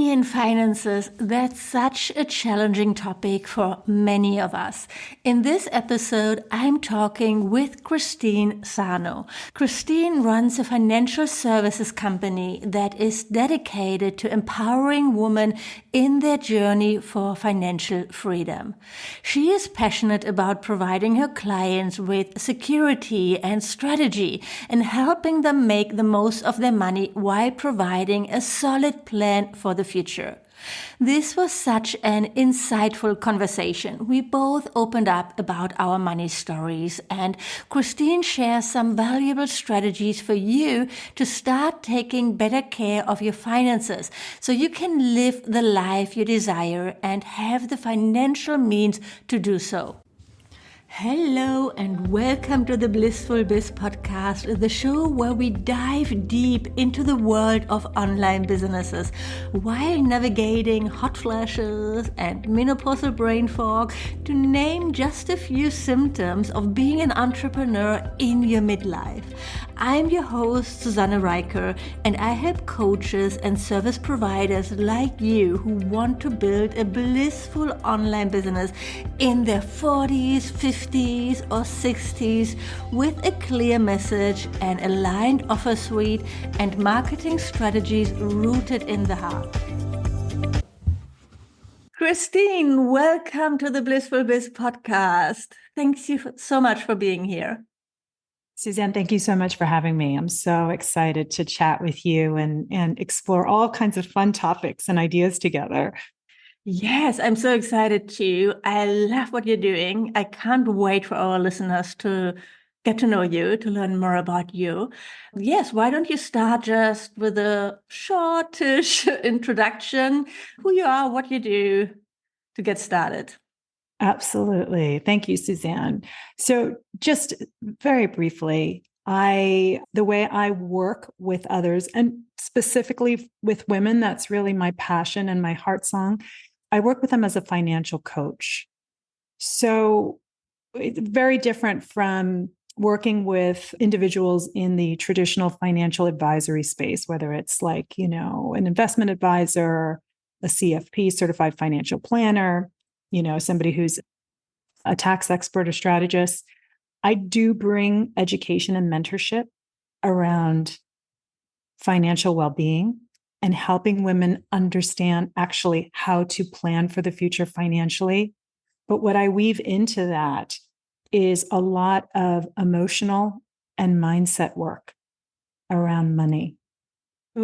Money and finances, that's such a challenging topic for many of us. In this episode, I'm talking with Christine Sarno. Christine runs a financial services company that is dedicated to empowering women in their journey for financial freedom. She is passionate about providing her clients with security and strategy and helping them make the most of their money while providing a solid plan for the future. This was such an insightful conversation. We both opened up about our money stories, and Christine shares some valuable strategies for you to start taking better care of your finances so you can live the life you desire and have the financial means to do so. Hello and welcome to the Blissful Biz podcast, the show where we dive deep into the world of online businesses while navigating hot flashes and menopausal brain fog, to name just a few symptoms of being an entrepreneur in your midlife. I'm your host, Susanne Reiker, and I help coaches and service providers like you who want to build a blissful online business in their 40s, 50s, or 60s with a clear message, an aligned offer suite, and marketing strategies rooted in the heart. Christine, welcome to the Blissful Biz podcast. Thanks you so much for being here. Suzanne, thank you so much for having me. I'm so excited to chat with you and explore all kinds of fun topics and ideas together. Yes, I'm so excited too. I love what you're doing. I can't wait for our listeners to get to know you, to learn more about you. Yes, why don't you start just with a shortish introduction, who you are, what you do, to get started. Absolutely. Thank you, Suzanne. So just very briefly, the way I work with others, and specifically with women, that's really my passion and my heart song. I work with them as a financial coach. So it's very different from working with individuals in the traditional financial advisory space, whether it's like, an investment advisor, a CFP, certified financial planner, somebody who's a tax expert or strategist. I do bring education and mentorship around financial well-being and helping women understand actually how to plan for the future financially. But what I weave into that is a lot of emotional and mindset work around money.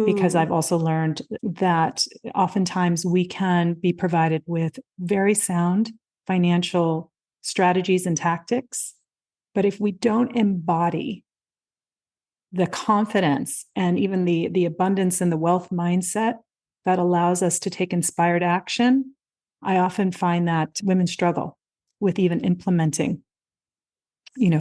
Because I've also learned that oftentimes we can be provided with very sound financial strategies and tactics, but if we don't embody the confidence and even the abundance and the wealth mindset that allows us to take inspired action, I often find that women struggle with even implementing,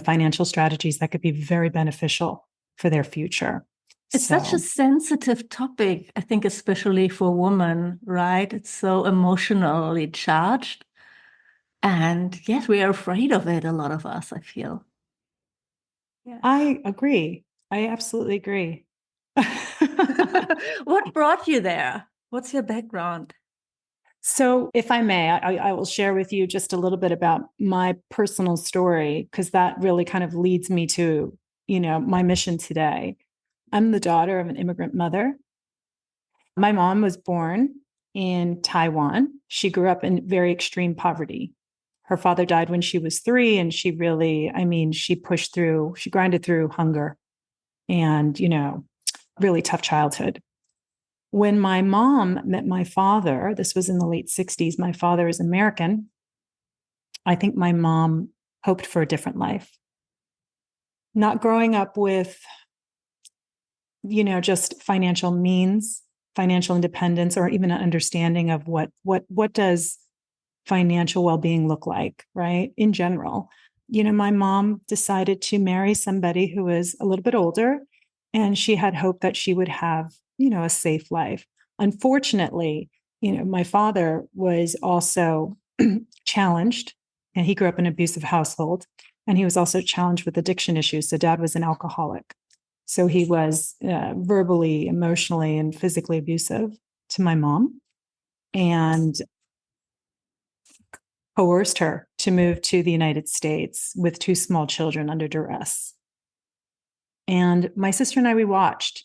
financial strategies that could be very beneficial for their future. It's such a sensitive topic, I think, especially for women, right? It's so emotionally charged. And yes, we are afraid of it, a lot of us, I feel. Yeah. I agree. I absolutely agree. What brought you there? What's your background? So if I may, I will share with you just a little bit about my personal story, because that really kind of leads me to, my mission today. I'm the daughter of an immigrant mother. My mom was born in Taiwan. She grew up in very extreme poverty. Her father died when she was 3, and she really, she grinded through hunger and, really tough childhood. When my mom met my father, this was in the late 60s, my father is American. I think my mom hoped for a different life. Not growing up with just financial means, financial independence, or even an understanding of what does financial well-being look like, right? In general, my mom decided to marry somebody who was a little bit older, and she had hoped that she would have, a safe life. Unfortunately, my father was also challenged, and he grew up in an abusive household, and he was also challenged with addiction issues. So dad was an alcoholic. So he was verbally, emotionally, and physically abusive to my mom. and coerced her to move to the United States with two small children under duress. And my sister and I, we watched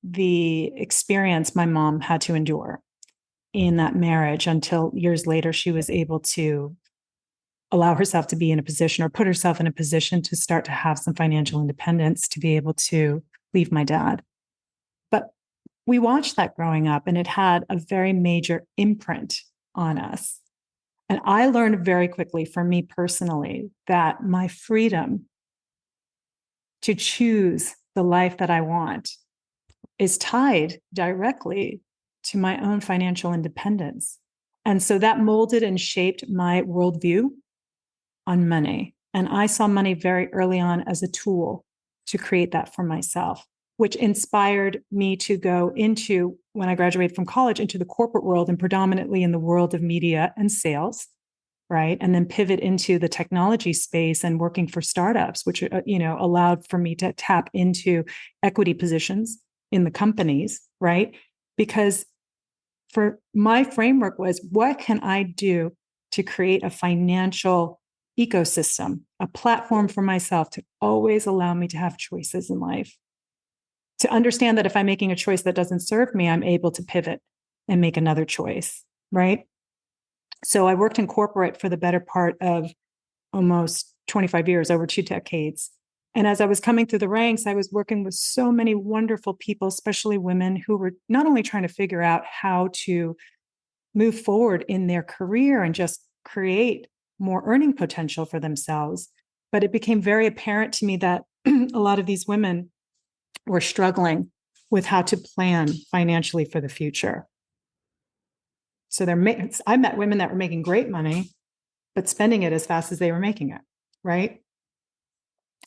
the experience my mom had to endure in that marriage until years later she was able to allow herself to be in a position or put herself in a position to start to have some financial independence to be able to leave my dad. But we watched that growing up, and it had a very major imprint on us. And I learned very quickly, for me personally, that my freedom to choose the life that I want is tied directly to my own financial independence. And so that molded and shaped my worldview on money. And I saw money very early on as a tool to create that for myself, which inspired me to go into, when I graduated from college, into the corporate world and predominantly in the world of media and sales, right? And then pivot into the technology space and working for startups, which, allowed for me to tap into equity positions in the companies, right? Because for my framework was, what can I do to create a financial ecosystem, a platform for myself to always allow me to have choices in life, to understand that if I'm making a choice that doesn't serve me, I'm able to pivot and make another choice, right? So I worked in corporate for the better part of almost 25 years, over 2 decades. And as I was coming through the ranks, I was working with so many wonderful people, especially women, who were not only trying to figure out how to move forward in their career and just create more earning potential for themselves, but it became very apparent to me that a lot of these women were struggling with how to plan financially for the future. So I met women that were making great money, but spending it as fast as they were making it, right?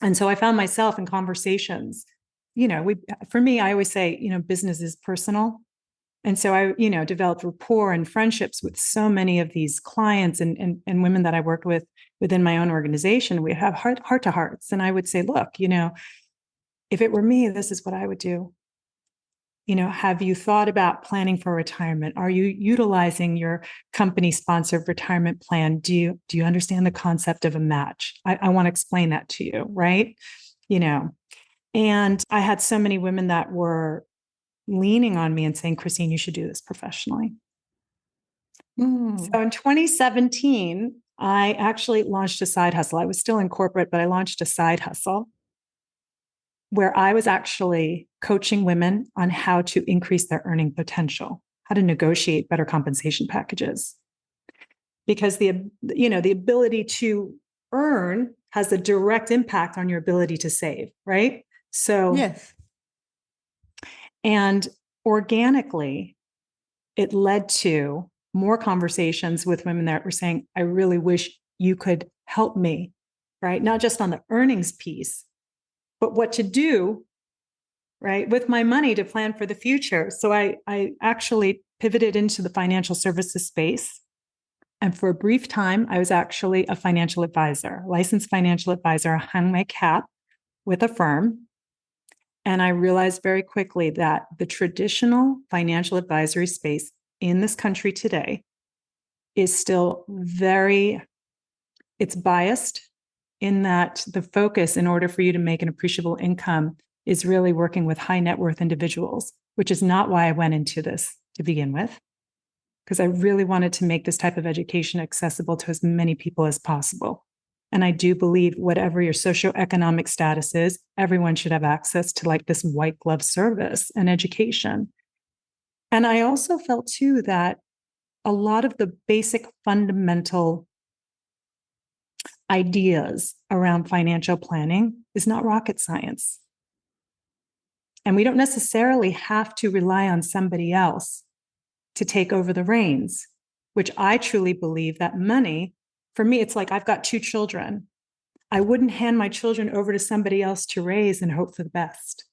And so I found myself in conversations, for me, I always say, business is personal. And so I, developed rapport and friendships with so many of these clients and women that I worked with within my own organization. We have heart to hearts. And I would say, look, if it were me, this is what I would do. Have you thought about planning for retirement? Are you utilizing your company sponsored retirement plan? Do you understand the concept of a match? I want to explain that to you, right? And I had so many women that were leaning on me and saying, Christine, you should do this professionally. So in 2017, I actually launched a side hustle. I was still in corporate, but I launched a side hustle where I was actually coaching women on how to increase their earning potential, how to negotiate better compensation packages. Because the ability to earn has a direct impact on your ability to save, right? So, yes. And organically, it led to more conversations with women that were saying, I really wish you could help me, right? Not just on the earnings piece, but what to do, right, with my money to plan for the future. So I actually pivoted into the financial services space. And for a brief time, I was actually a financial advisor, licensed financial advisor. I hung my cap with a firm. And I realized very quickly that the traditional financial advisory space in this country today is still it's biased in that the focus, in order for you to make an appreciable income, is really working with high net worth individuals, which is not why I went into this to begin with, because I really wanted to make this type of education accessible to as many people as possible. And I do believe whatever your socioeconomic status is, everyone should have access to like this white glove service and education. And I also felt too that a lot of the basic fundamental ideas around financial planning is not rocket science. And we don't necessarily have to rely on somebody else to take over the reins, which I truly believe that money, for me, it's like I've got 2 children. I wouldn't hand my children over to somebody else to raise and hope for the best.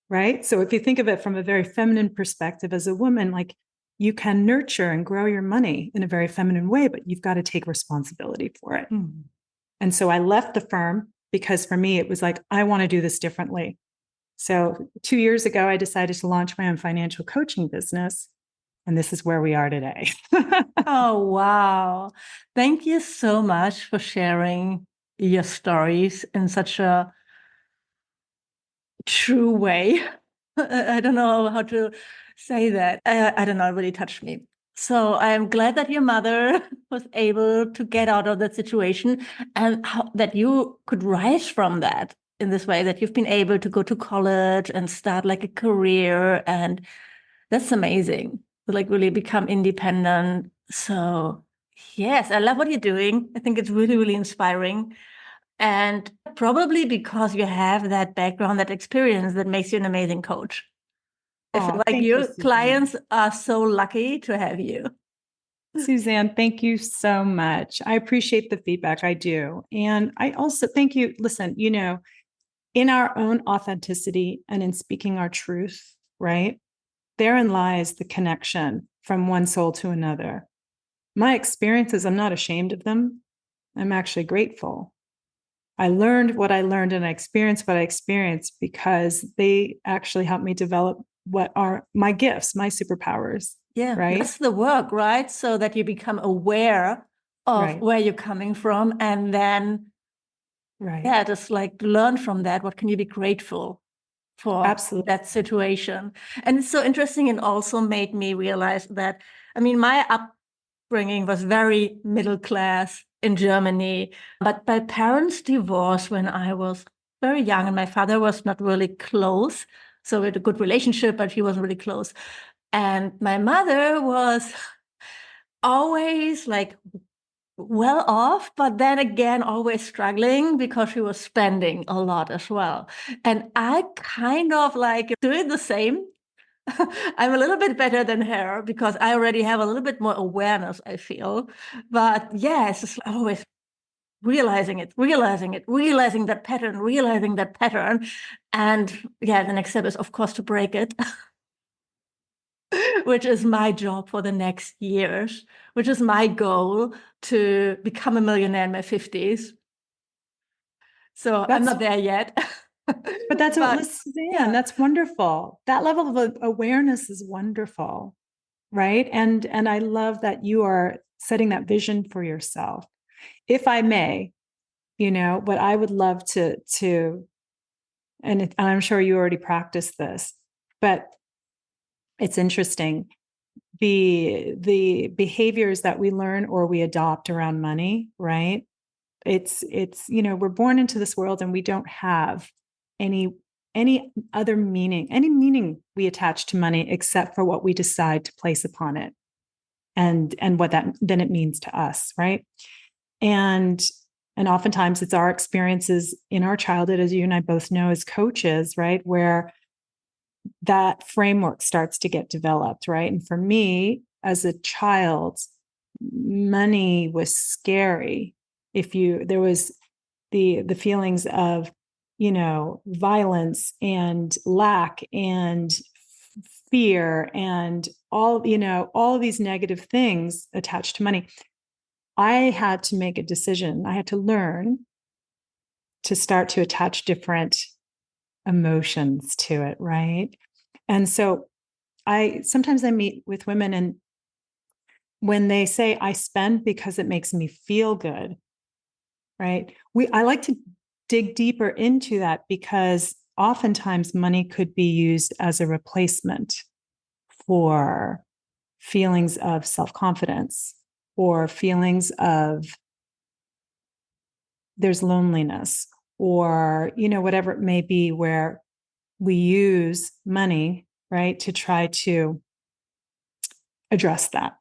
Right? So if you think of it from a very feminine perspective as a woman, like you can nurture and grow your money in a very feminine way, but you've got to take responsibility for it. Mm-hmm. And so I left the firm because for me, it was like, I want to do this differently. So 2 years ago, I decided to launch my own financial coaching business. And this is where we are today. Oh, wow. Thank you so much for sharing your stories in such a true way. I don't know how to say that. I don't know, it really touched me. So I'm glad that your mother was able to get out of that situation and that you could rise from that in this way, that you've been able to go to college and start like a career. And that's amazing to like really become independent. So yes, I love what you're doing. I think it's really, really inspiring. And probably because you have that background, that experience that makes you an amazing coach. I feel Oh, like thank you, your Suzanne. clients are so lucky to have you. Suzanne, thank you so much. I appreciate the feedback. I do. And I also thank you. Listen, in our own authenticity and in speaking our truth, right? Therein lies the connection from one soul to another. My experiences, I'm not ashamed of them. I'm actually grateful. I learned what I learned and I experienced what I experienced because they actually helped me develop what are my gifts, my superpowers, Yeah, right? that's the work, right? So that you become aware of Right, where you're coming from and then, right. yeah, just like learn from that. What can you be grateful for Absolutely. that situation? And it's so interesting and also made me realize that, I mean, my upbringing was very middle class in Germany, but my parents divorced when I was very young and my father was not really close. So we had a good relationship, but he wasn't really close. And my mother was always like well off, but then again, always struggling because she was spending a lot as well. And I kind of like doing the same. I'm a little bit better than her because I already have a little bit more awareness, I feel. But yeah, it's just always realizing it, realizing that pattern, realizing that pattern. And yeah, the next step is, of course, to break it. Which is my job for the next years, which is my goal to become a millionaire in my 50s. So I'm That's not there yet. But that's what, But Suzanne, yeah, that's wonderful. That level of awareness is wonderful, right? And I love that you are setting that vision for yourself. If I may, what I would love and I'm sure you already practice this, but it's interesting. The behaviors that we learn or we adopt around money, right? It's we're born into this world and we don't have any any meaning we attach to money except for what we decide to place upon it and what that then it means to us, right? and and oftentimes it's our experiences in our childhood, as you and I both know as coaches, right, where that framework starts to get developed, right? And for me as a child, money was scary. If you there was the feelings of violence and lack and fear and all of these negative things attached to money. I had to make a decision. I had to learn to start to attach different emotions to it, right? And so I sometimes I meet with women, and when they say I spend because it makes me feel good, right? I like to dig deeper into that because oftentimes money could be used as a replacement for feelings of self-confidence or feelings of there's loneliness or whatever it may be, where we use money, right, to try to address that,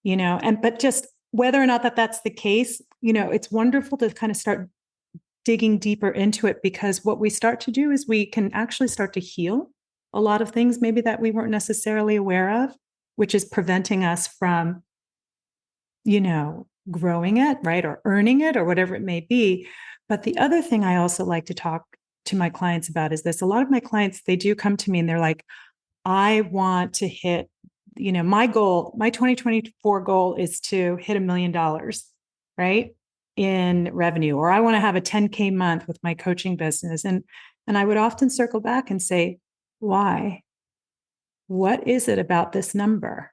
and but just whether or not that's the case, it's wonderful to kind of start digging deeper into it, because what we start to do is we can actually start to heal a lot of things maybe that we weren't necessarily aware of, which is preventing us from growing it, right, or earning it or whatever it may be. But the other thing I also like to talk to my clients about is this. A lot of my clients, they do come to me and they're like, I want to hit, my goal, my 2024 goal is to hit $1 million, right, in revenue, or I want to have a 10K month with my coaching business. And I would often circle back and say, why? What is it about this number?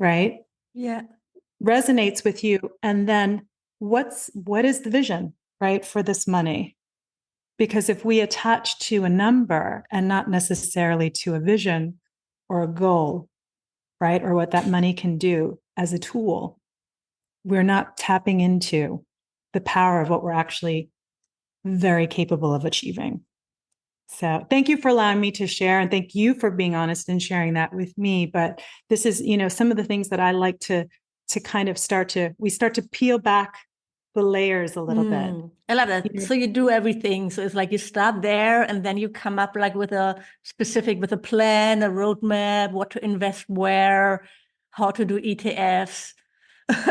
right? Yeah. Resonates with you. And then what is the vision, right, for this money? Because if we attach to a number and not necessarily to a vision or a goal, right, or what that money can do as a tool, we're not tapping into the power of what we're actually very capable of achieving. So thank you for allowing me to share, and thank you for being honest and sharing that with me. But this is, some of the things that I like to kind of start to peel back the layers a little bit. I love that. So you do everything. So it's like you start there and then you come up like with a plan, a roadmap, what to invest where, how to do ETFs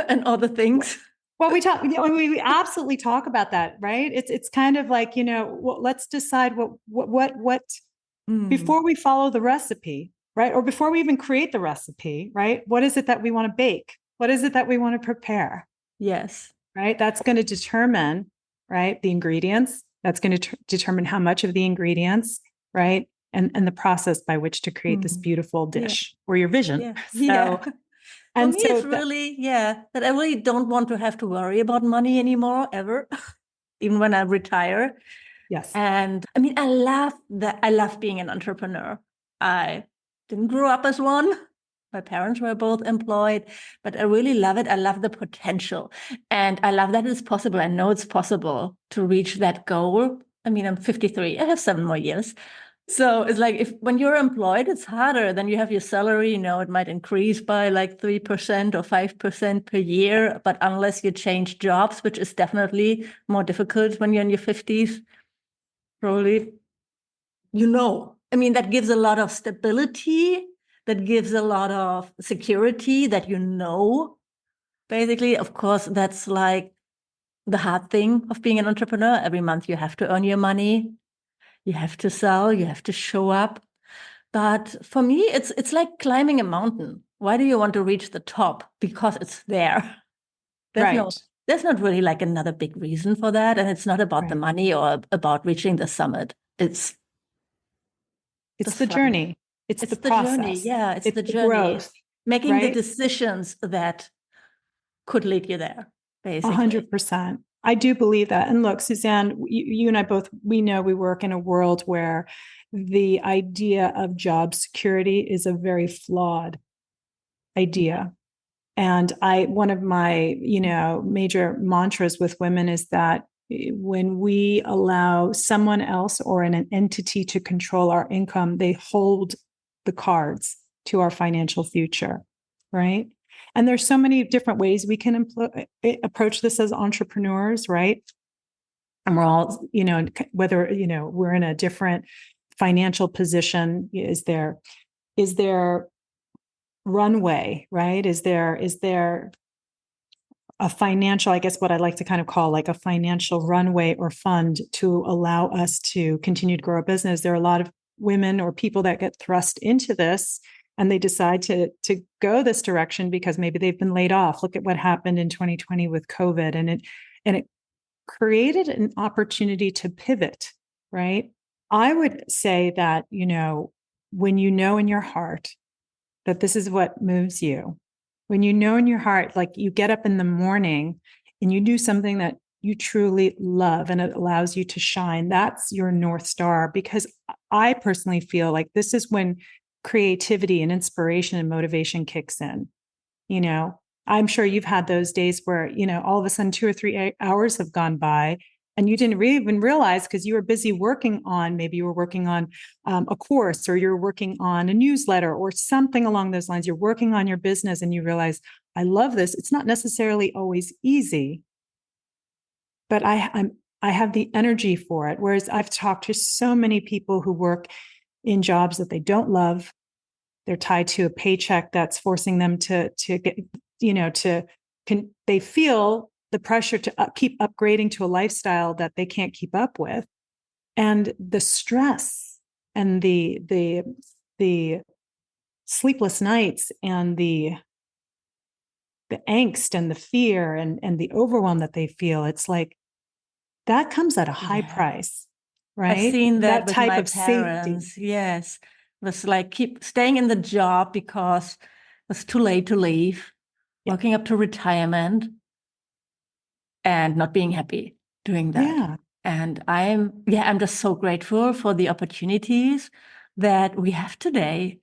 and other things. Well, we absolutely talk about that, right? It's kind of like, let's decide what before we follow the recipe, right? Or before we even create the recipe, right? What is it that we want to bake? What is it that we want to prepare? Yes. Right? That's going to determine, right, the ingredients. That's going to determine how much of the ingredients, right? And the process by which to create this beautiful dish or your vision. Yeah. So, yeah. and For me, so it's really, that I really don't want to have to worry about money anymore, ever, even when I retire. yes. And I mean, I love being an entrepreneur. I didn't grow up as one. My parents were both employed, but I really love it. I love the potential. And I love that it's possible. I know it's possible to reach that goal. I mean, I'm 53. I have 7 more years. So it's like when you're employed, it's harder. Then you have your salary, it might increase by like 3% or 5% per year. But unless you change jobs, which is definitely more difficult when you're in your 50s, probably, I mean, that gives a lot of stability, that gives a lot of security that basically. Of course, that's like the hard thing of being an entrepreneur. Every month you have to earn your money, you have to sell, you have to show up. But for me, it's like climbing a mountain. Why do you want to reach the top? Because it's there. There's not really like another big reason for that. And it's not about the money or about reaching the summit. It's the journey. It's the process. Journey. Yeah, it's the journey. Growth, making the decisions that could lead you there, basically. 100%. I do believe that. And look, Suzanne, you and I both, we know we work in a world where the idea of job security is a very flawed idea. And one of my, major mantras with women is that when we allow someone else or an entity to control our income, they hold the cards to our financial future, right? And there's so many different ways we can approach this as entrepreneurs, right? And we're all, whether, we're in a different financial position, is there runway, right? Is there a financial, I guess what I like to kind of call like a financial runway or fund to allow us to continue to grow a business? There are a lot of women or people that get thrust into this and they decide to go this direction because maybe they've been laid off. Look at what happened in 2020 with COVID, and it created an opportunity to pivot, right? I would say that, when you know in your heart that this is what moves you, when you know in your heart, like you get up in the morning and you do something that you truly love and it allows you to shine, that's your North Star. Because I personally feel like this is when creativity and inspiration and motivation kicks in. I'm sure you've had those days where, all of a sudden 2 or 3 hours have gone by and you didn't even realize because you were busy working on, maybe you were working on a course or you're working on a newsletter or something along those lines. You're working on your business and you realize, I love this. It's not necessarily always easy, but I have the energy for it. Whereas I've talked to so many people who work in jobs that they don't love. They're tied to a paycheck that's forcing them to get, they feel the pressure to keep upgrading to a lifestyle that they can't keep up with. And the stress and the sleepless nights and the angst and the fear and the overwhelm that they feel, it's like that comes at a high price, right? I've seen that with type my of parents. safety. Yes. It was like keep staying in the job because was too late to leave, Yeah. working up to retirement and not being happy doing that. Yeah. And I'm just so grateful for the opportunities that we have today.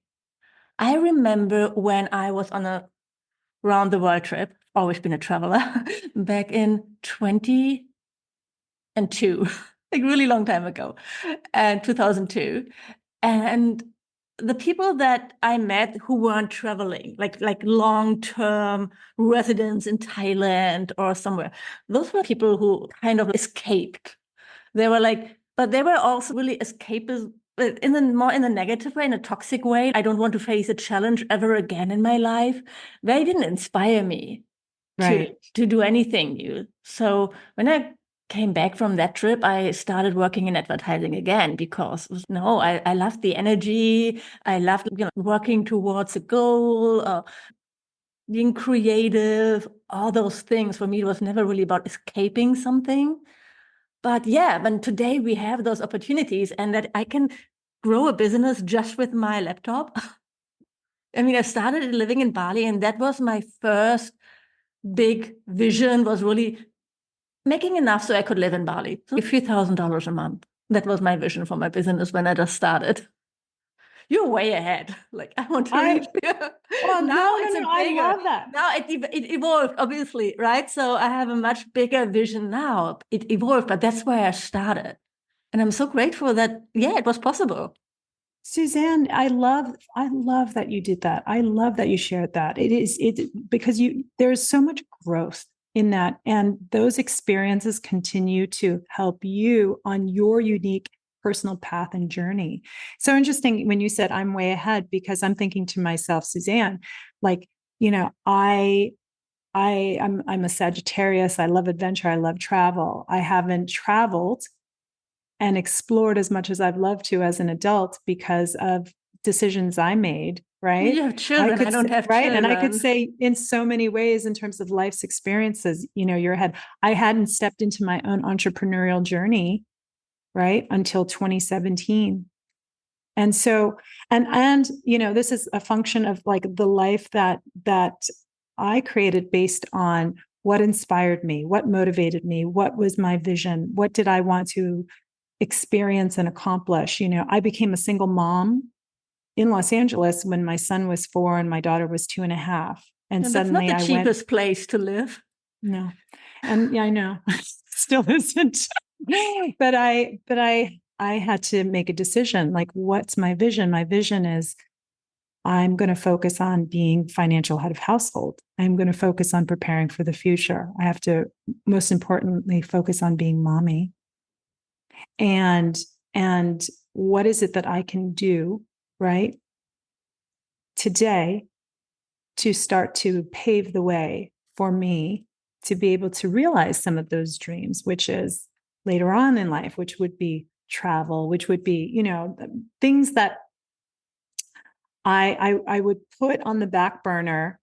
I remember when I was on a round the world trip, always been a traveler, back in 2002, like really long time ago, and 2002. And the people that I met who weren't traveling, like long-term residents in Thailand or somewhere, those were people who kind of escaped. They were like, but they were also really escapist, but more in a negative way, in a toxic way. I don't want to face a challenge ever again in my life. They didn't inspire me to Right. do anything new. So when I came back from that trip, I started working in advertising again because no, I loved the energy. I loved working towards a goal, being creative, all those things. For me, it was never really about escaping something. But yeah, but today we have those opportunities and that I can grow a business just with my laptop. I mean, I started living in Bali and that was my first big vision, was really making enough so I could live in Bali. So $3,000 a month. That was my vision for my business when I just started. You're way ahead. Like I want to I reach. well, Now no, no, it's a no. I bigger. love that. Now it evolved, obviously, right? So I have a much bigger vision now. It evolved, but that's where I started. And I'm so grateful that, yeah, it was possible. Suzanne, I love that you did that. I love that you shared that. It because there's so much growth in that, and those experiences continue to help you on your unique personal path and journey. So interesting when you said I'm way ahead, because I'm thinking to myself, Suzanne, like, I'm a Sagittarius. I love adventure. I love travel. I haven't traveled and explored as much as I've loved to as an adult because of decisions I made, right? You have children. I don't have right. And I could children. say in so many ways, in terms of life's experiences, you're ahead. I hadn't stepped into my own entrepreneurial journey, right, until 2017. And so, this is a function of like the life that I created based on what inspired me, what motivated me, what was my vision, what did I want to experience and accomplish. I became a single mom in Los Angeles when my son was 4 and my daughter was 2.5. And And that's not suddenly the I went, cheapest place to live. no. And yeah, I know, still isn't. But I had to make a decision. Like, what's my vision? My vision is I'm going to focus on being financial head of household. I'm going to focus on preparing for the future. I have to, most importantly, focus on being mommy. And what is it that I can do, right, today to start to pave the way for me to be able to realize some of those dreams, which is later on in life, which would be travel, which would be, things that I would put on the back burner.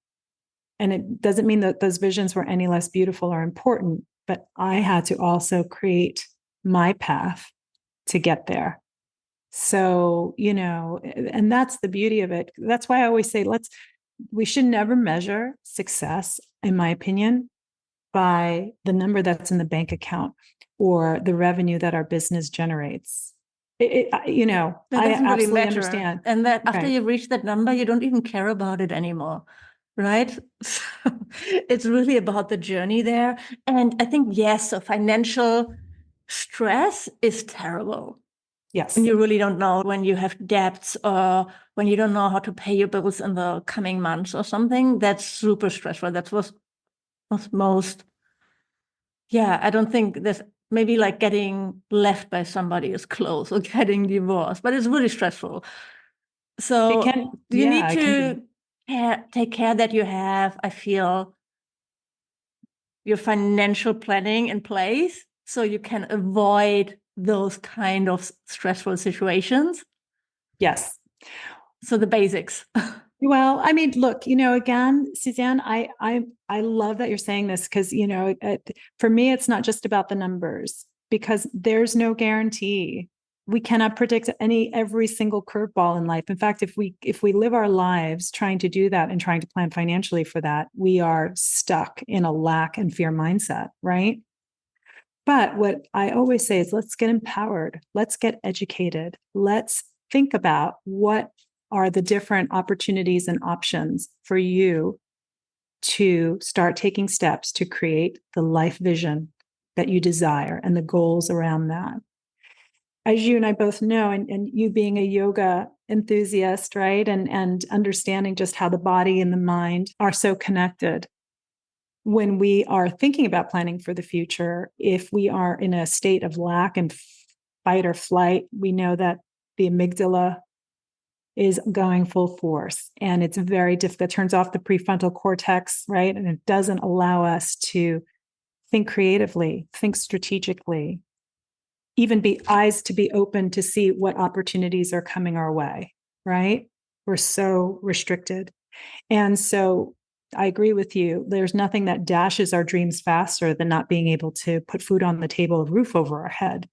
And it doesn't mean that those visions were any less beautiful or important, but I had to also create my path to get there. So, and that's the beauty of it. That's why I always say, we should never measure success, in my opinion, by the number that's in the bank account or the revenue that our business generates. That I doesn't really absolutely matter. understand. And that after Right. you reach that number, you don't even care about it anymore. Right? So it's really about the journey there. And I think, yes, so financial stress is terrible. Yes. When you really don't know, when you have debts or when you don't know how to pay your bills in the coming months or something, that's super stressful. That's what's most, yeah, I don't think there's maybe like getting left by somebody is close or getting divorced, but it's really stressful. It So can, you yeah, need it can be. to take care that you have, I feel, your financial planning in place so you can avoid those kind of stressful situations. Yes. So the basics. Well, I mean, look, again, Suzanne, I love that you're saying this because, for me, it's not just about the numbers because there's no guarantee we cannot predict every single curveball in life. In fact, if we live our lives trying to do that and trying to plan financially for that, we are stuck in a lack and fear mindset, right? But what I always say is, let's get empowered. Let's get educated. Let's think about what are the different opportunities and options for you to start taking steps to create the life vision that you desire and the goals around that. As you and I both know, and you being a yoga enthusiast, right? And understanding just how the body and the mind are so connected. When we are thinking about planning for the future, if we are in a state of lack and fight or flight, we know that the amygdala is going full force, and it's very difficult. It turns off the prefrontal cortex, right? And it doesn't allow us to think creatively, think strategically, even be eyes to be open to see what opportunities are coming our way, right? We're so restricted. And so I agree with you. There's nothing that dashes our dreams faster than not being able to put food on the table, a roof over our head.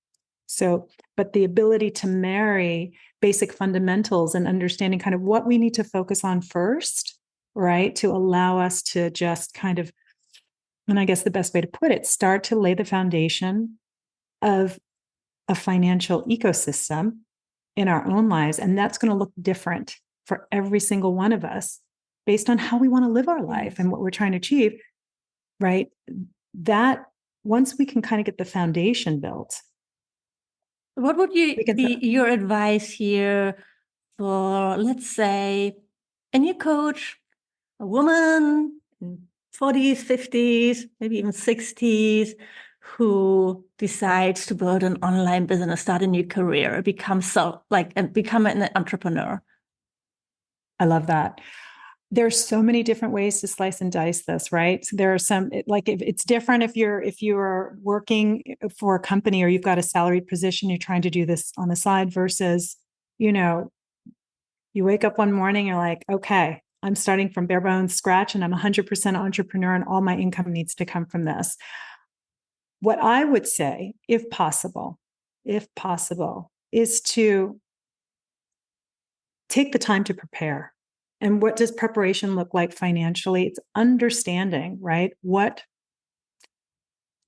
So, but the ability to marry basic fundamentals and understanding kind of what we need to focus on first, right? To allow us to just kind of, and I guess the best way to put it, start to lay the foundation of a financial ecosystem in our own lives. And that's going to look different for every single one of us based on how we want to live our life and what we're trying to achieve, right? That once we can kind of get the foundation built. What would be your advice here for, let's say, a new coach, a woman in 40s, 50s, maybe even 60s, who decides to build an online business, start a new career, become an entrepreneur? I love that. There's so many different ways to slice and dice this, right? There are some, like, if it's different if you're working for a company or you've got a salaried position, you're trying to do this on the side versus, you wake up one morning, you're like, okay, I'm starting from bare bones scratch and I'm 100% entrepreneur and all my income needs to come from this. What I would say, if possible, is to take the time to prepare. And what does preparation look like financially? It's understanding, right? What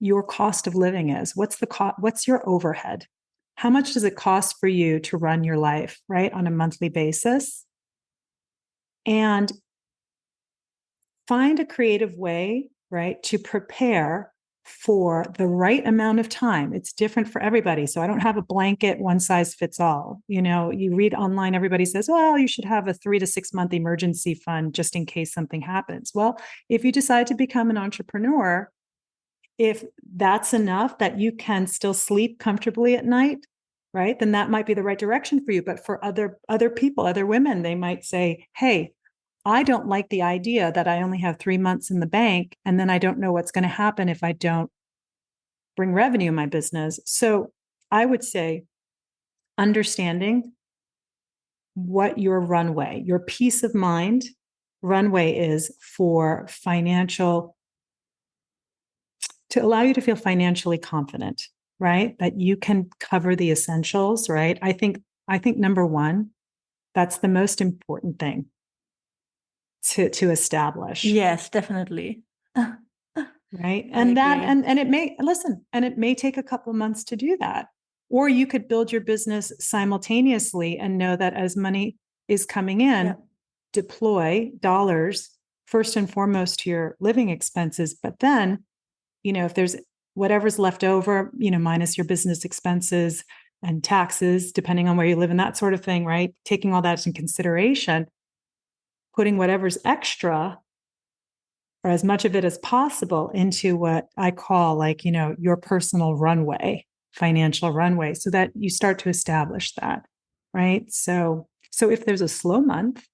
your cost of living is. What's the cost? What's your overhead? How much does it cost for you to run your life, right, on a monthly basis? And find a creative way, right, to prepare for the right amount of time. It's different for everybody. So I don't have a blanket, one size fits all. You read online, everybody says, well, you should have a 3 to 6 month emergency fund just in case something happens. Well, if you decide to become an entrepreneur, if that's enough that you can still sleep comfortably at night, right, then that might be the right direction for you. But for other people, other women, they might say, hey, I don't like the idea that I only have 3 months in the bank and then I don't know what's going to happen if I don't bring revenue in my business. So I would say understanding what your runway, your peace of mind runway is for financial, to allow you to feel financially confident, right? That you can cover the essentials, right? I think number one, that's the most important thing to establish. Yes, definitely. Right. And it may take a couple of months to do that. Or you could build your business simultaneously and know that as money is coming in, deploy dollars first and foremost to your living expenses. But then, if there's whatever's left over, minus your business expenses and taxes, depending on where you live and that sort of thing, right? Taking all that into consideration, putting whatever's extra or as much of it as possible into what I call your personal runway, financial runway, so that you start to establish that, right? So if there's a slow month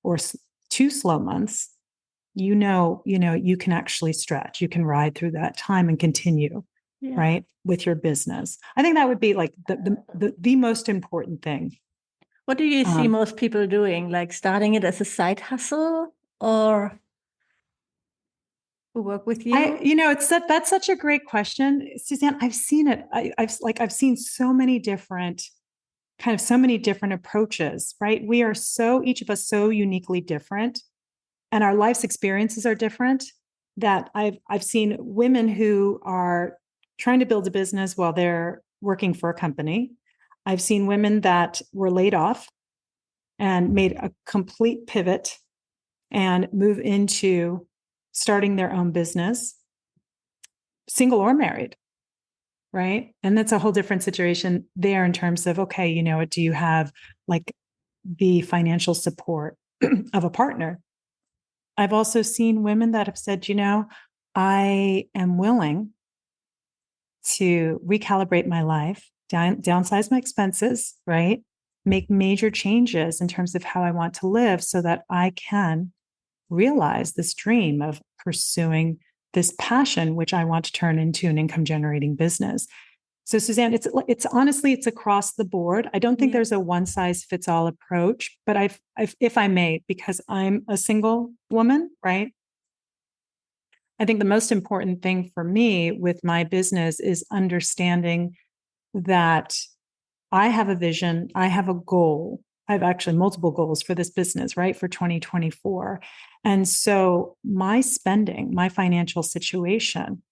or 2 slow months, you can actually stretch, you can ride through that time and continue, right, with your business. I think that would be like the most important thing. What do you see most people doing? Like starting it as a side hustle or work with you? That's such a great question, Suzanne. I've seen it. I've seen so many different kind of so many different approaches, right? We are each of us so uniquely different, and our life's experiences are different, that I've seen women who are trying to build a business while they're working for a company. I've seen women that were laid off and made a complete pivot and move into starting their own business, single or married, right? And that's a whole different situation there in terms of, okay, do you have like the financial support of a partner? I've also seen women that have said, I am willing to recalibrate my life, downsize my expenses, right? Make major changes in terms of how I want to live so that I can realize this dream of pursuing this passion, which I want to turn into an income generating business. So Suzanne, it's honestly, it's across the board. I don't think there's a one size fits all approach, but I've, if I may, because I'm a single woman, right? I think the most important thing for me with my business is understanding that I have a vision, I have a goal. I have actually multiple goals for this business, right? For 2024. And so my spending, my financial situation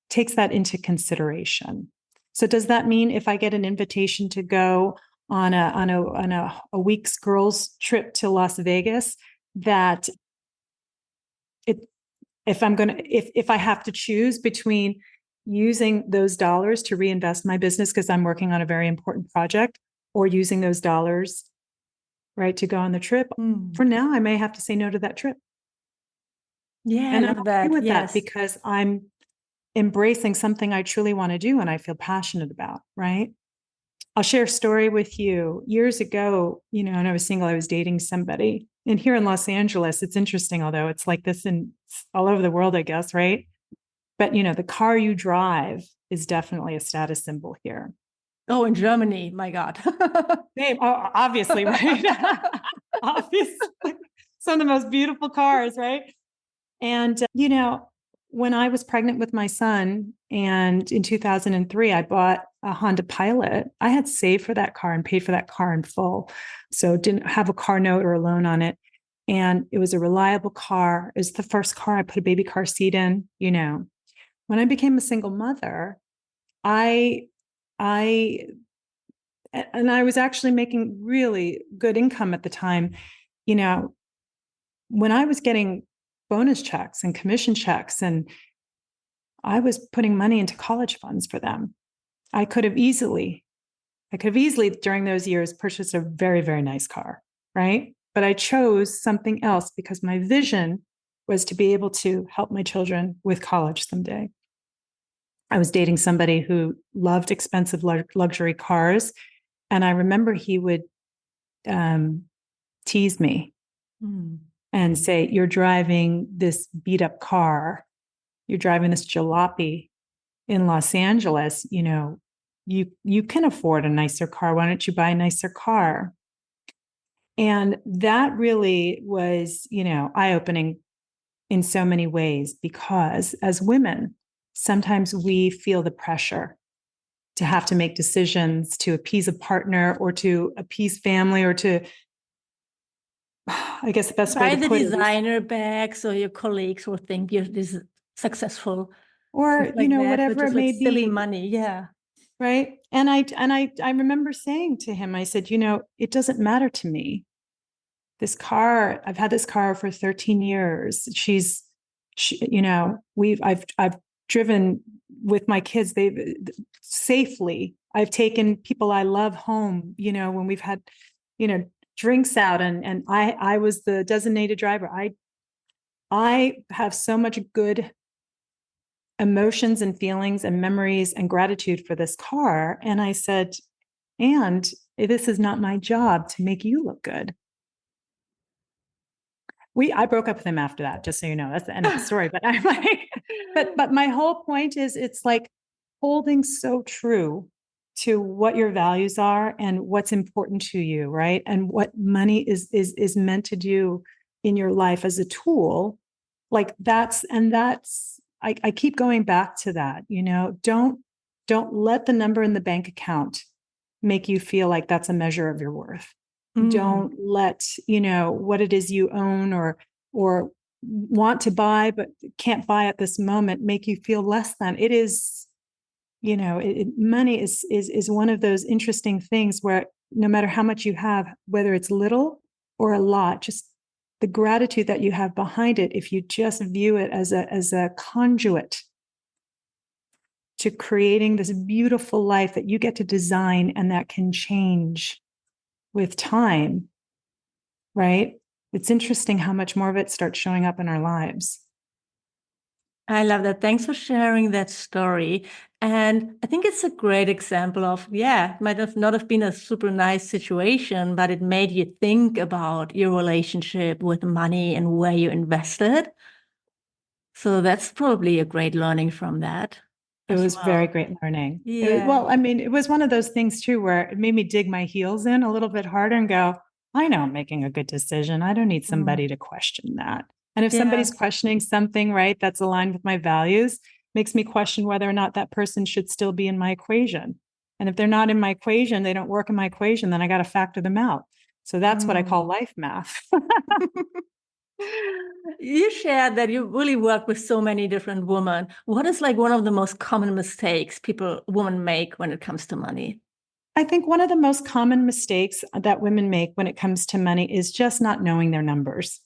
takes that into consideration. So does that mean if I get an invitation to go on a week's girls trip to Las Vegas, that if I have to choose between using those dollars to reinvest my business because I'm working on a very important project, or using those dollars, right, to go on the trip, for now, I may have to say no to that trip. Yeah, and I I'm love okay that. with Yes. that because I'm embracing something I truly want to do and I feel passionate about, right? I'll share a story with you. Years ago, when I was single, I was dating somebody. And here in Los Angeles, it's interesting, although it's like this in all over the world, I guess, right? But, the car you drive is definitely a status symbol here. Oh, in Germany, my God. Obviously, right? Obviously. Some of the most beautiful cars, right? And, when I was pregnant with my son and in 2003, I bought a Honda Pilot, I had saved for that car and paid for that car in full. So didn't have a car note or a loan on it. And it was a reliable car. It was the first car I put a baby car seat in. When I became a single mother, I was actually making really good income at the time. When I was getting bonus checks and commission checks, and I was putting money into college funds for them, I could have easily during those years purchased a very, very nice car, right? But I chose something else because my vision was to be able to help my children with college someday. I was dating somebody who loved expensive luxury cars. And I remember he would tease me and say, "You're driving this beat up car. You're driving this jalopy in Los Angeles. You can afford a nicer car. Why don't you buy a nicer car?" And that really was, eye-opening in so many ways, because as women, sometimes we feel the pressure to have to make decisions to appease a partner or to appease family or to, I guess the best way Buy to the put it is, designer bag so your colleagues will think you're this successful. or, Things like that, whatever which it is may like silly be. money. Yeah. Right. And I remember saying to him, I said, it doesn't matter to me. This car, I've had this car for 13 years. I've driven with my kids. They've safely, I've taken people I love home, when we've had, drinks out, and I was the designated driver. I have so much good emotions and feelings and memories and gratitude for this car. And I said, and this is not my job to make you look good. I broke up with him after that, just so you know. That's the end of the story. But I'm like, but my whole point is, it's like holding so true to what your values are and what's important to you, right? And what money is meant to do in your life as a tool. Like I keep going back to that. Don't let the number in the bank account make you feel like that's a measure of your worth. Mm. Don't let, what it is you own or want to buy, but can't buy at this moment make you feel less than. It is, money is one of those interesting things where no matter how much you have, whether it's little or a lot, just the gratitude that you have behind it, if you just view it as a conduit to creating this beautiful life that you get to design and that can change with time, right? It's interesting how much more of it starts showing up in our lives. I love that. Thanks for sharing that story. And I think it's a great example of, it might have not have been a super nice situation, but it made you think about your relationship with money and where you invested. So that's probably a great learning from that It as was very well. great learning. Yeah. It was one of those things too, where it made me dig my heels in a little bit harder and go, I know I'm making a good decision. I don't need somebody to question that. And if Yeah. somebody's questioning something, right, that's aligned with my values, makes me question whether or not that person should still be in my equation. And if they're not in my equation, they don't work in my equation, then I got to factor them out. So that's what I call life math. You shared that you really work with so many different women. What is like one of the most common mistakes women make when it comes to money? I think one of the most common mistakes that women make when it comes to money is just not knowing their numbers.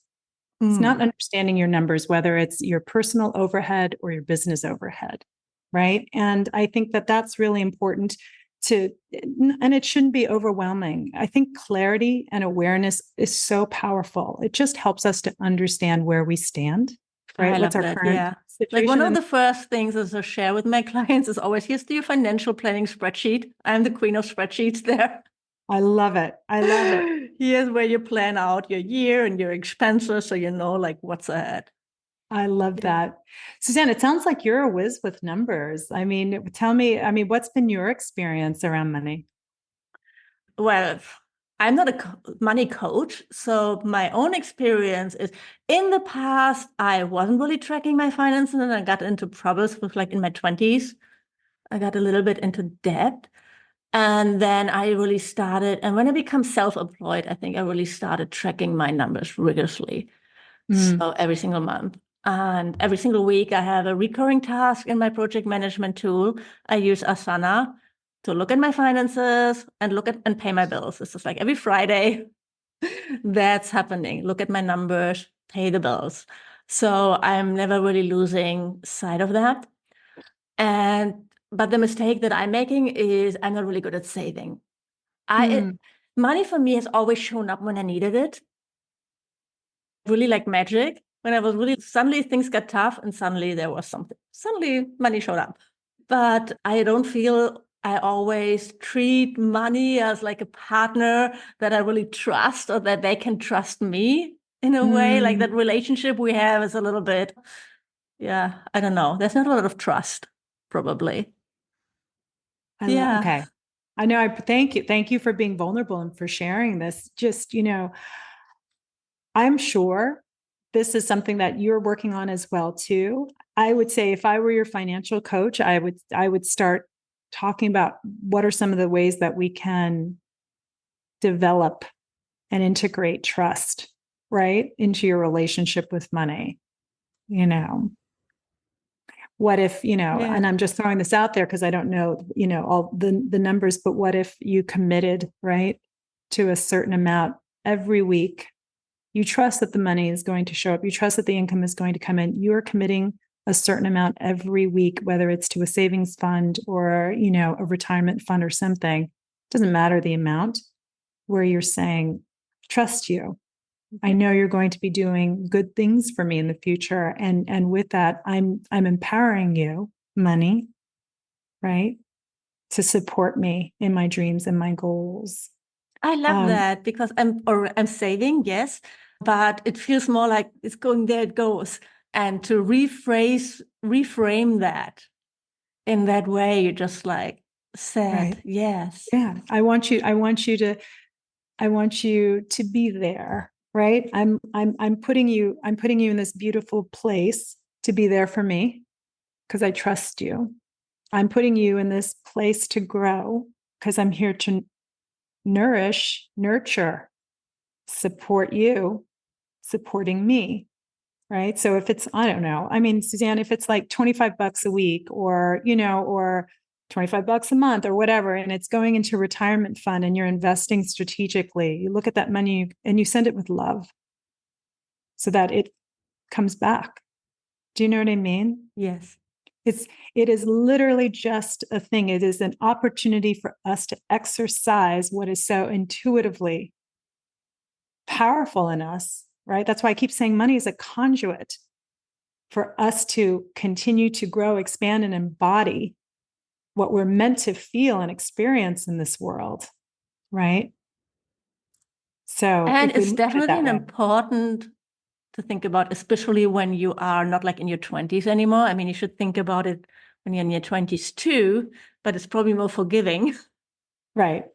It's not understanding your numbers, whether it's your personal overhead or your business overhead, right? And I think that that's really important and it shouldn't be overwhelming. I think clarity and awareness is so powerful. It just helps us to understand where we stand, right? I What's love our that. current Yeah. Like one situation? of the first things as I share with my clients is always, here's your financial planning spreadsheet. I'm the queen of spreadsheets there. I love it. I love it. Here's where you plan out your year and your expenses so you know like what's ahead. I love Yeah. that. Suzanne, it sounds like you're a whiz with numbers. Tell me, what's been your experience around money? Well, I'm not a money coach, so my own experience is in the past, I wasn't really tracking my finances and I got into troubles with like in my 20s. I got a little bit into debt. And then I really started, and when I become self-employed, I think I really started tracking my numbers rigorously. Mm, So every single month. And every single week, I have a recurring task in my project management tool. I use Asana to look at my finances and look at and pay my bills. It's just like every Friday, that's happening. Look at my numbers, pay the bills. So I'm never really losing sight of that. But the mistake that I'm making is I'm not really good at saving. mm, Money for me has always shown up when I needed it, really like magic. When I was really, suddenly things got tough and suddenly there was something. Suddenly money showed up. But I don't feel I always treat money as like a partner that I really trust or that they can trust me in a way. Like that mm. relationship we have is a little bit, I don't know. There's not a lot of trust, probably. Yeah. Okay. I know. Thank you. Thank you for being vulnerable and for sharing this. Just, I'm sure this is something that you're working on as well too. I would say if I were your financial coach, I would start talking about what are some of the ways that we can develop and integrate trust, right, into your relationship with money. You know, what if, Yeah. and I'm just throwing this out there because I don't know, all the numbers, but what if you committed, right, to a certain amount every week? You trust that the money is going to show up. You trust that the income is going to come in. You are committing a certain amount every week, whether it's to a savings fund or, a retirement fund or something. It doesn't matter the amount, where you're saying, trust you. I know you're going to be doing good things for me in the future. And with that, I'm empowering you, money, right, to support me in my dreams and my goals. I love that because I'm saving, yes, but it feels more like it's going there it goes. And to reframe that in that way, you just like said, Right. yes. Yeah. I want you to be there, right? I'm putting you in this beautiful place to be there for me because I trust you. I'm putting you in this place to grow because I'm here to nourish, nurture, support you, supporting me. Right. So if it's, I don't know, I mean, Suzanne, if it's like $25 a week or, or $25 a month or whatever, and it's going into a retirement fund and you're investing strategically, you look at that money and you send it with love so that it comes back. Do you know what I mean? Yes. It is literally just a thing. It is an opportunity for us to exercise what is so intuitively powerful in us, right? That's why I keep saying money is a conduit for us to continue to grow, expand, and embody what we're meant to feel and experience in this world, right? So And if we it's look at it definitely that an way. important to think about, especially when you are not like in your 20s anymore. I mean, you should think about it when you're in your 20s too, but it's probably more forgiving. Right.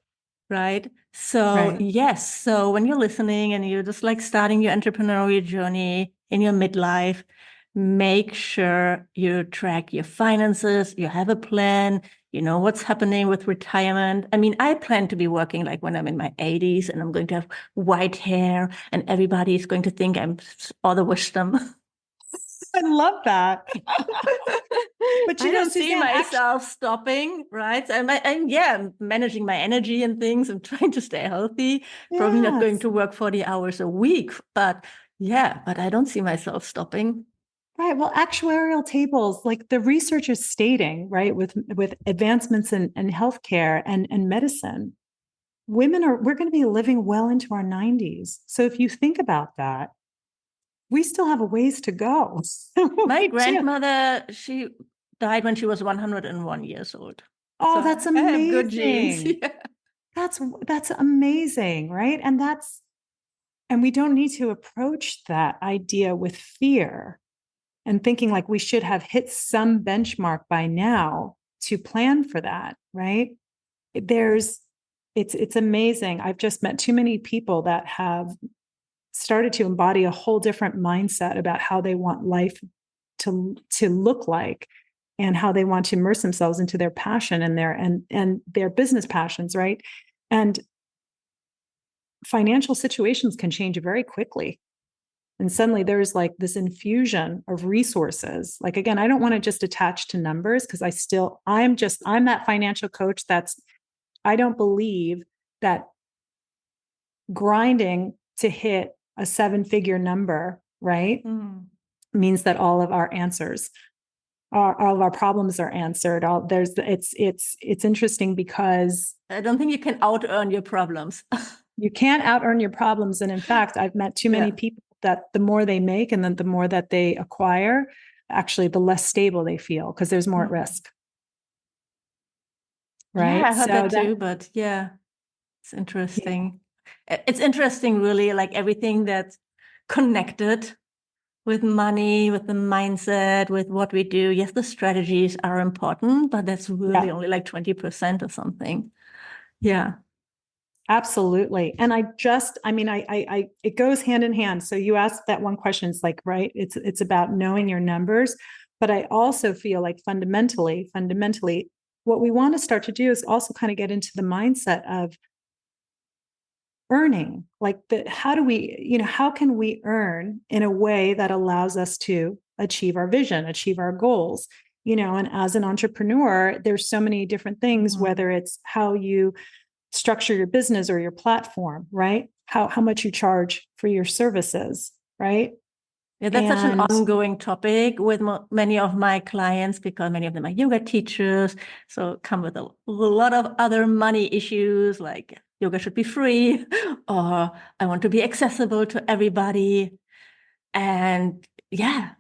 Right. So, Right. yes. So, when you're listening and you're just like starting your entrepreneurial journey in your midlife, make sure you track your finances, you have a plan, you know what's happening with retirement. I mean, I plan to be working like when I'm in my 80s and I'm going to have white hair and everybody's going to think I'm all the wisdom. I love that. But I don't see Suzanne, myself stopping, right? I'm managing my energy and things. I'm trying to stay healthy. Probably not going yes. to work 40 hours a week, but I don't see myself stopping. Right. Well, actuarial tables, like the research is stating, right, with advancements in healthcare and medicine, we're going to be living well into our 90s. So if you think about that, we still have a ways to go. My We do. grandmother, she died when she was 101 years old. Oh, So that's I have good genes. amazing. Yeah. That's amazing, right? And we don't need to approach that idea with fear and thinking like we should have hit some benchmark by now to plan for that, right? There's it's amazing. I've just met too many people that have started to embody a whole different mindset about how they want life to look like and how they want to immerse themselves into their passion and their business passions, right? And financial situations can change very quickly. And suddenly there's like this infusion of resources. Like, again, I don't want to just attach to numbers because I'm that financial coach I don't believe that grinding to hit a 7-figure number, right, means that all of our answers all of our problems are answered. It's interesting because I don't think you can out earn your problems. you can't out earn your problems. And in fact, I've met too many people that the more they make and then the more that they acquire, actually, the less stable they feel because there's more at risk. Yeah, Right. I heard that too, but yeah, it's interesting. It's interesting, really, like everything that's connected with money, with the mindset, with what we do. Yes, the strategies are important, but that's really only like 20% or something. Yeah. Absolutely. And it goes hand in hand. So you asked that one question, it's like, right, it's about knowing your numbers. But I also feel like fundamentally, what we want to start to do is also kind of get into the mindset of earning. Like how can we earn in a way that allows us to achieve our vision, achieve our goals? And as an entrepreneur, there's so many different things, whether it's how you structure your business or your platform, right? How much you charge for your services, right? Yeah, that's such an ongoing topic with many of my clients because many of them are yoga teachers. So come with a lot of other money issues like yoga should be free or I want to be accessible to everybody. And yeah,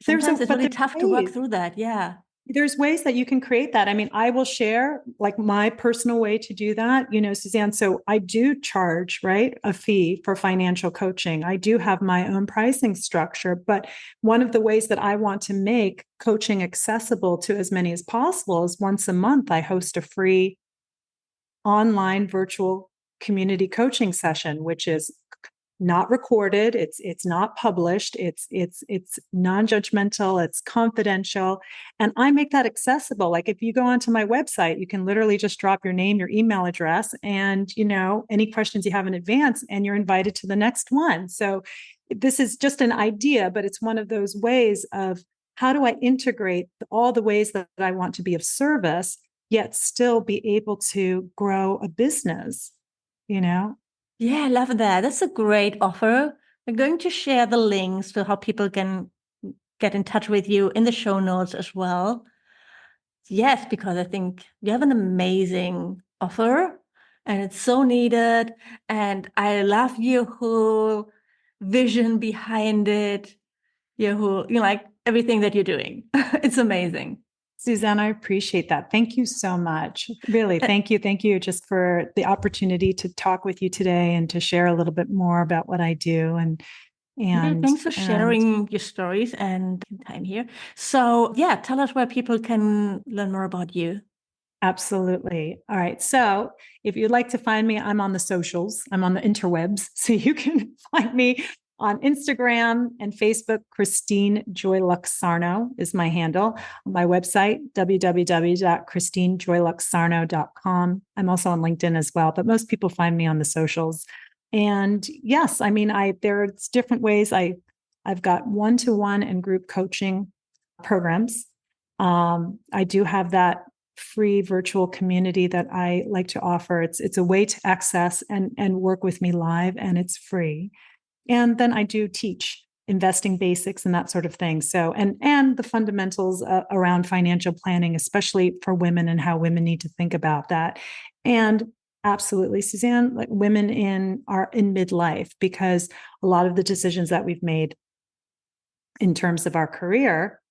sometimes it's really tough to work through that. Yeah. There's ways that you can create that. I mean, I will share like my personal way to do that, Suzanne. So I do charge, right, a fee for financial coaching. I do have my own pricing structure, but one of the ways that I want to make coaching accessible to as many as possible is once a month, I host a free online virtual community coaching session, which is not recorded. It's not published. It's non-judgmental. It's confidential. And I make that accessible. Like if you go onto my website, you can literally just drop your name, your email address, and any questions you have in advance, and you're invited to the next one. So this is just an idea, but it's one of those ways of how do I integrate all the ways that I want to be of service, yet still be able to grow a business, Yeah, I love that. That's a great offer. We're going to share the links to how people can get in touch with you in the show notes as well. Yes, because I think you have an amazing offer and it's so needed. And I love your whole vision behind it, your whole, like everything that you're doing. It's amazing. Suzanne, I appreciate that. Thank you so much. Really, Uh, thank you. Thank you just for the opportunity to talk with you today and to share a little bit more about what I do. Yeah, And thanks for sharing your stories and time here. So, yeah, tell us where people can learn more about you. Absolutely. All right. So if you'd like to find me, I'm on the socials, I'm on the interwebs. So you can find me on Instagram and Facebook. Christine Sarno is my handle. My website, www.christinejoyluxsarno.com. I'm also on LinkedIn as well, but most people find me on the socials. And yes, I mean, there's different ways. I've got one-to-one and group coaching programs. I do have that free virtual community that I like to offer. It's a way to access and work with me live, and it's free. And then I do teach investing basics and that sort of thing. So and the fundamentals around financial planning, especially for women and how women need to think about that. And absolutely, Suzanne, like women in midlife, because a lot of the decisions that we've made in terms of our career,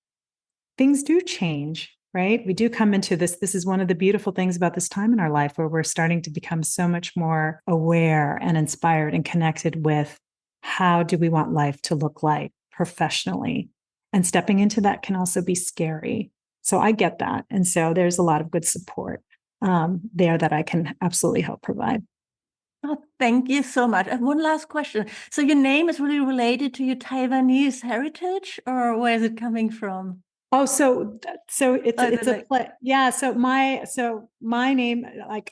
things do change, right? We do come into this. This is one of the beautiful things about this time in our life where we're starting to become so much more aware and inspired and connected with how do we want life to look like professionally. And stepping into that can also be scary. So I get that. And so there's a lot of good support there that I can absolutely help provide. Oh, thank you so much. I have one last question. So your name is really related to your Taiwanese heritage, or where is it coming from? Oh, so it's a Like, play. Yeah. So my name, like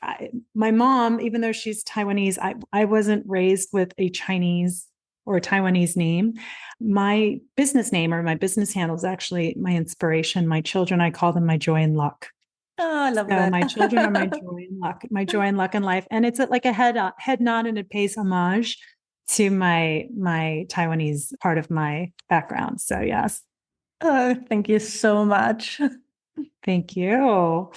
my mom, even though she's Taiwanese, I wasn't raised with a Chinese or a Taiwanese name. My business name or my business handle is actually my inspiration. My children, I call them my joy and luck. oh, I love So that. my children are my joy and luck, my joy and luck in life, and it's like a head nod, and it pays homage to my Taiwanese part of my background. So yes. Oh, thank you so much. Thank you.